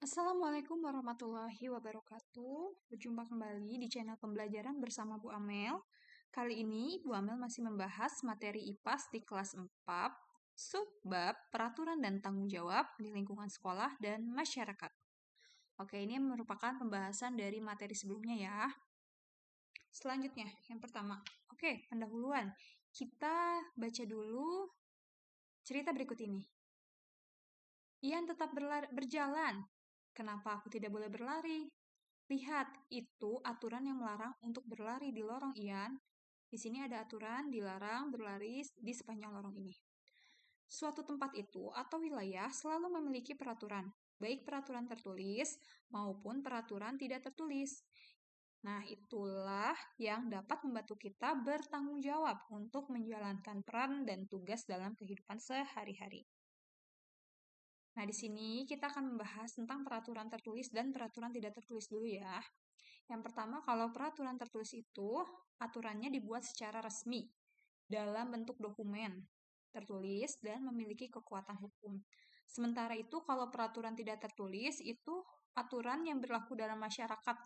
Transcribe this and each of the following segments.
Assalamualaikum warahmatullahi wabarakatuh. Berjumpa kembali di channel pembelajaran bersama Bu Amel. Kali ini Bu Amel masih membahas materi IPAS di kelas 4, subbab peraturan dan tanggung jawab di lingkungan sekolah dan masyarakat. Oke, ini merupakan pembahasan dari materi sebelumnya ya. Selanjutnya, yang pertama. Oke, pendahuluan. Kita baca dulu cerita berikut ini. Ian tetap berjalan. Kenapa aku tidak boleh berlari? Lihat, itu aturan yang melarang untuk berlari di lorong Ian. Di sini ada aturan dilarang berlari di sepanjang lorong ini. Suatu tempat itu atau wilayah selalu memiliki peraturan, baik peraturan tertulis maupun peraturan tidak tertulis. Nah, itulah yang dapat membantu kita bertanggung jawab untuk menjalankan peran dan tugas dalam kehidupan sehari-hari. Nah, di sini kita akan membahas tentang peraturan tertulis dan peraturan tidak tertulis dulu ya. Yang pertama, kalau peraturan tertulis itu, aturannya dibuat secara resmi dalam bentuk dokumen tertulis dan memiliki kekuatan hukum. Sementara itu, kalau peraturan tidak tertulis, itu aturan yang berlaku dalam masyarakat.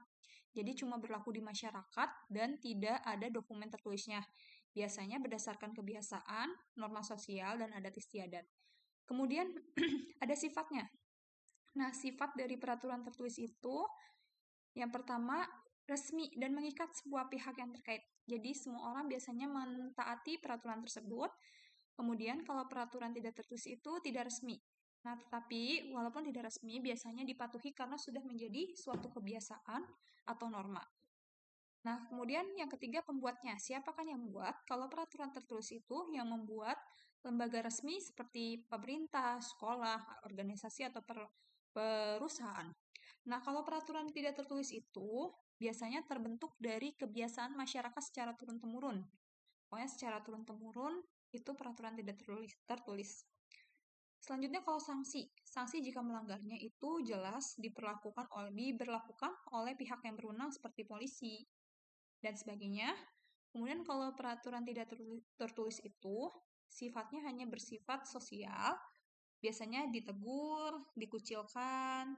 Jadi cuma berlaku di masyarakat dan tidak ada dokumen tertulisnya. Biasanya berdasarkan kebiasaan, norma sosial, dan adat istiadat. Kemudian ada sifatnya. Nah, sifat dari peraturan tertulis itu yang pertama resmi dan mengikat semua pihak yang terkait. Jadi semua orang biasanya mentaati peraturan tersebut. Kemudian kalau peraturan tidak tertulis itu tidak resmi. Nah, tetapi walaupun tidak resmi biasanya dipatuhi karena sudah menjadi suatu kebiasaan atau norma. Nah, kemudian yang ketiga pembuatnya. Siapakah yang membuat? Kalau peraturan tertulis itu yang membuat lembaga resmi seperti pemerintah, sekolah, organisasi, atau perusahaan. Nah, kalau peraturan tidak tertulis itu biasanya terbentuk dari kebiasaan masyarakat secara turun-temurun. Pokoknya secara turun-temurun itu peraturan tidak tertulis. Selanjutnya kalau sanksi. Sanksi jika melanggarnya itu jelas diberlakukan oleh pihak yang berwenang seperti polisi dan sebagainya. Kemudian kalau peraturan tidak tertulis itu sifatnya hanya bersifat sosial, biasanya ditegur, dikucilkan,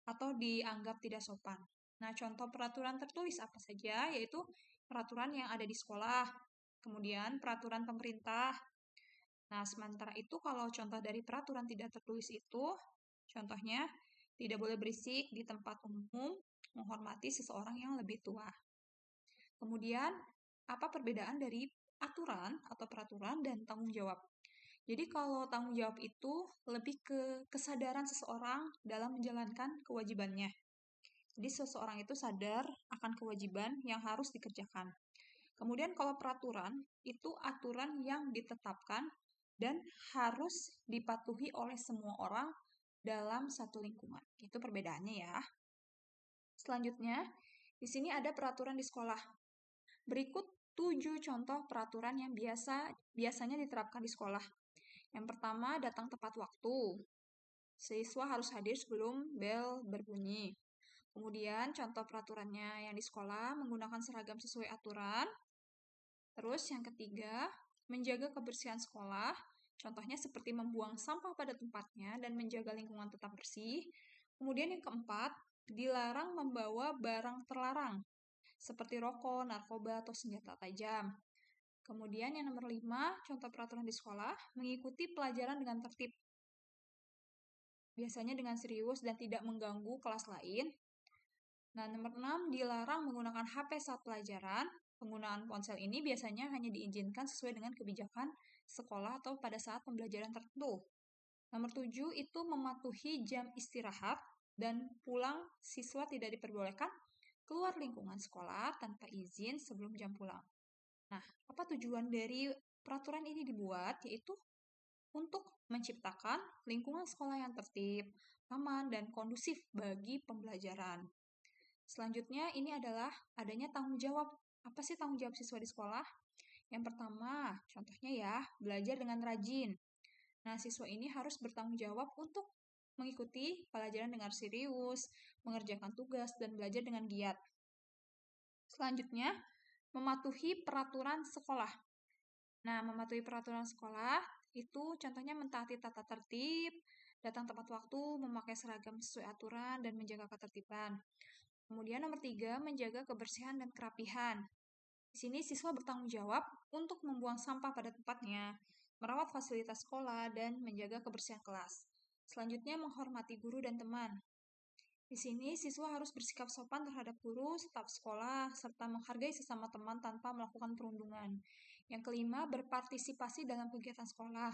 atau dianggap tidak sopan. Nah, contoh peraturan tertulis apa saja? Yaitu peraturan yang ada di sekolah, kemudian peraturan pemerintah. Nah, sementara itu kalau contoh dari peraturan tidak tertulis itu, contohnya tidak boleh berisik di tempat umum, menghormati seseorang yang lebih tua. Kemudian, apa perbedaan dari aturan atau peraturan dan tanggung jawab? Jadi kalau tanggung jawab itu lebih ke kesadaran seseorang dalam menjalankan kewajibannya. Jadi seseorang itu sadar akan kewajiban yang harus dikerjakan. Kemudian kalau peraturan, itu aturan yang ditetapkan dan harus dipatuhi oleh semua orang dalam satu lingkungan. Itu perbedaannya ya. Selanjutnya, di sini ada peraturan di sekolah. Berikut 7 contoh peraturan yang biasanya diterapkan di sekolah. Yang pertama, datang tepat waktu. Siswa harus hadir sebelum bel berbunyi. Kemudian, contoh peraturannya yang di sekolah menggunakan seragam sesuai aturan. Terus, yang ketiga, menjaga kebersihan sekolah. Contohnya seperti membuang sampah pada tempatnya dan menjaga lingkungan tetap bersih. Kemudian yang keempat, dilarang membawa barang terlarang, seperti rokok, narkoba, atau senjata tajam. Kemudian yang nomor 5, contoh peraturan di sekolah, mengikuti pelajaran dengan tertib. Biasanya dengan serius dan tidak mengganggu kelas lain. Nah, nomor 6, dilarang menggunakan HP saat pelajaran. Penggunaan ponsel ini biasanya hanya diizinkan sesuai dengan kebijakan sekolah atau pada saat pembelajaran tertentu. Nomor 7, itu mematuhi jam istirahat dan pulang siswa tidak diperbolehkan keluar lingkungan sekolah tanpa izin sebelum jam pulang. Nah, apa tujuan dari peraturan ini dibuat? Yaitu untuk menciptakan lingkungan sekolah yang tertib, aman, dan kondusif bagi pembelajaran. Selanjutnya, ini adalah adanya tanggung jawab. Apa sih tanggung jawab siswa di sekolah? Yang pertama, contohnya ya, belajar dengan rajin. Nah, siswa ini harus bertanggung jawab untuk mengikuti pelajaran dengan serius, mengerjakan tugas, dan belajar dengan giat. Selanjutnya, mematuhi peraturan sekolah. Nah, mematuhi peraturan sekolah itu contohnya mentaati tata tertib, datang tepat waktu, memakai seragam sesuai aturan, dan menjaga ketertiban. Kemudian nomor 3, menjaga kebersihan dan kerapihan. Di sini siswa bertanggung jawab untuk membuang sampah pada tempatnya, merawat fasilitas sekolah, dan menjaga kebersihan kelas. Selanjutnya, menghormati guru dan teman. Di sini, siswa harus bersikap sopan terhadap guru, staf sekolah, serta menghargai sesama teman tanpa melakukan perundungan. Yang kelima, berpartisipasi dalam kegiatan sekolah.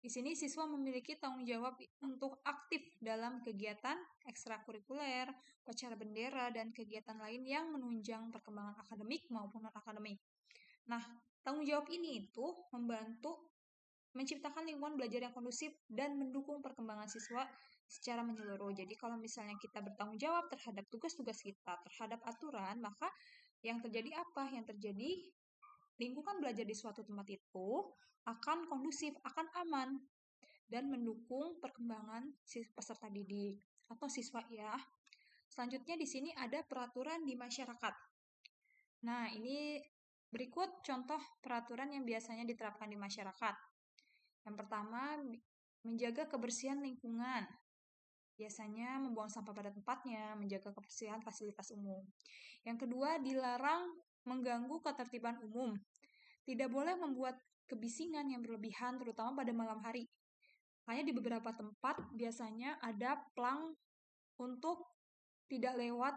Di sini, siswa memiliki tanggung jawab untuk aktif dalam kegiatan ekstrakurikuler, upacara bendera, dan kegiatan lain yang menunjang perkembangan akademik maupun non-akademik. Nah, tanggung jawab ini itu membantu menciptakan lingkungan belajar yang kondusif dan mendukung perkembangan siswa secara menyeluruh. Jadi kalau misalnya kita bertanggung jawab terhadap tugas-tugas kita, terhadap aturan, maka yang terjadi apa? Yang terjadi lingkungan belajar di suatu tempat itu akan kondusif, akan aman, dan mendukung perkembangan peserta didik atau siswa ya. Selanjutnya di sini ada peraturan di masyarakat. Nah, ini berikut contoh peraturan yang biasanya diterapkan di masyarakat. Yang pertama, menjaga kebersihan lingkungan. Biasanya membuang sampah pada tempatnya, menjaga kebersihan fasilitas umum. Yang kedua, dilarang mengganggu ketertiban umum. Tidak boleh membuat kebisingan yang berlebihan, terutama pada malam hari. Hanya di beberapa tempat biasanya ada plang untuk tidak lewat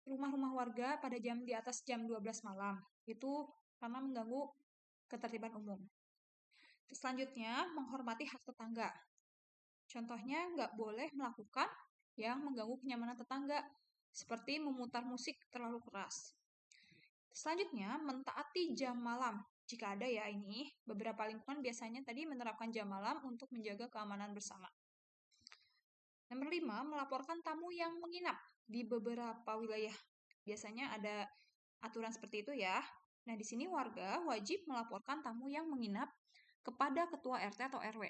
rumah-rumah warga pada jam di atas jam 12 malam. Itu karena mengganggu ketertiban umum. Selanjutnya, menghormati hak tetangga. Contohnya, nggak boleh melakukan yang mengganggu kenyamanan tetangga, seperti memutar musik terlalu keras. Selanjutnya, mentaati jam malam. Jika ada ya ini, beberapa lingkungan biasanya tadi menerapkan jam malam untuk menjaga keamanan bersama. Nomor 5, melaporkan tamu yang menginap di beberapa wilayah. Biasanya ada aturan seperti itu ya. Nah, di sini warga wajib melaporkan tamu yang menginap kepada ketua RT atau RW.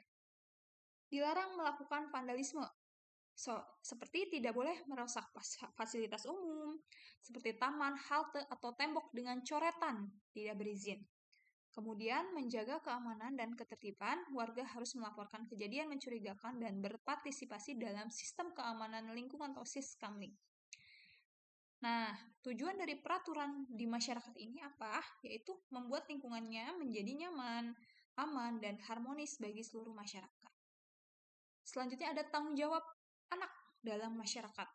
Dilarang melakukan vandalisme, seperti tidak boleh merusak fasilitas umum, seperti taman, halte, atau tembok dengan coretan tidak berizin. Kemudian, menjaga keamanan dan ketertiban, warga harus melaporkan kejadian mencurigakan dan berpartisipasi dalam sistem keamanan lingkungan atau Siskamling. Nah, tujuan dari peraturan di masyarakat ini apa? Yaitu membuat lingkungannya menjadi nyaman, aman, dan harmonis bagi seluruh masyarakat. Selanjutnya ada tanggung jawab anak dalam masyarakat.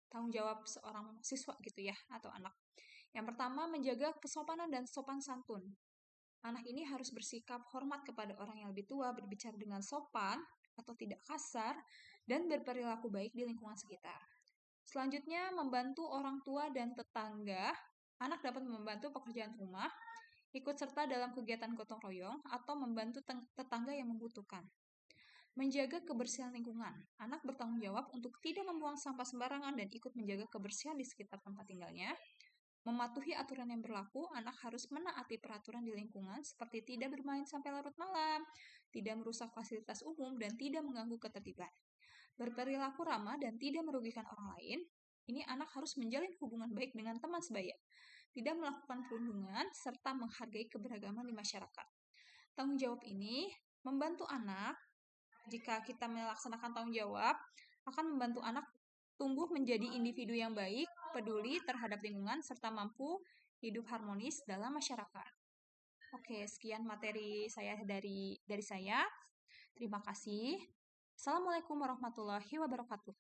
Tanggung jawab seorang siswa gitu ya, atau anak. Yang pertama, menjaga kesopanan dan sopan santun. Anak ini harus bersikap hormat kepada orang yang lebih tua, berbicara dengan sopan atau tidak kasar, dan berperilaku baik di lingkungan sekitar. Selanjutnya, membantu orang tua dan tetangga. Anak dapat membantu pekerjaan rumah, ikut serta dalam kegiatan gotong royong, atau membantu tetangga yang membutuhkan. Menjaga kebersihan lingkungan. Anak bertanggung jawab untuk tidak membuang sampah sembarangan dan ikut menjaga kebersihan di sekitar tempat tinggalnya. Mematuhi aturan yang berlaku, anak harus menaati peraturan di lingkungan seperti tidak bermain sampai larut malam, tidak merusak fasilitas umum, dan tidak mengganggu ketertiban. Berperilaku ramah dan tidak merugikan orang lain. Ini anak harus menjalin hubungan baik dengan teman sebaya, tidak melakukan perundungan, serta menghargai keberagaman di masyarakat. Tanggung jawab ini membantu anak. Jika kita melaksanakan tanggung jawab, akan membantu anak tumbuh menjadi individu yang baik, peduli terhadap lingkungan, serta mampu hidup harmonis dalam masyarakat. Oke, sekian materi saya dari saya. Terima kasih. Assalamualaikum warahmatullahi wabarakatuh.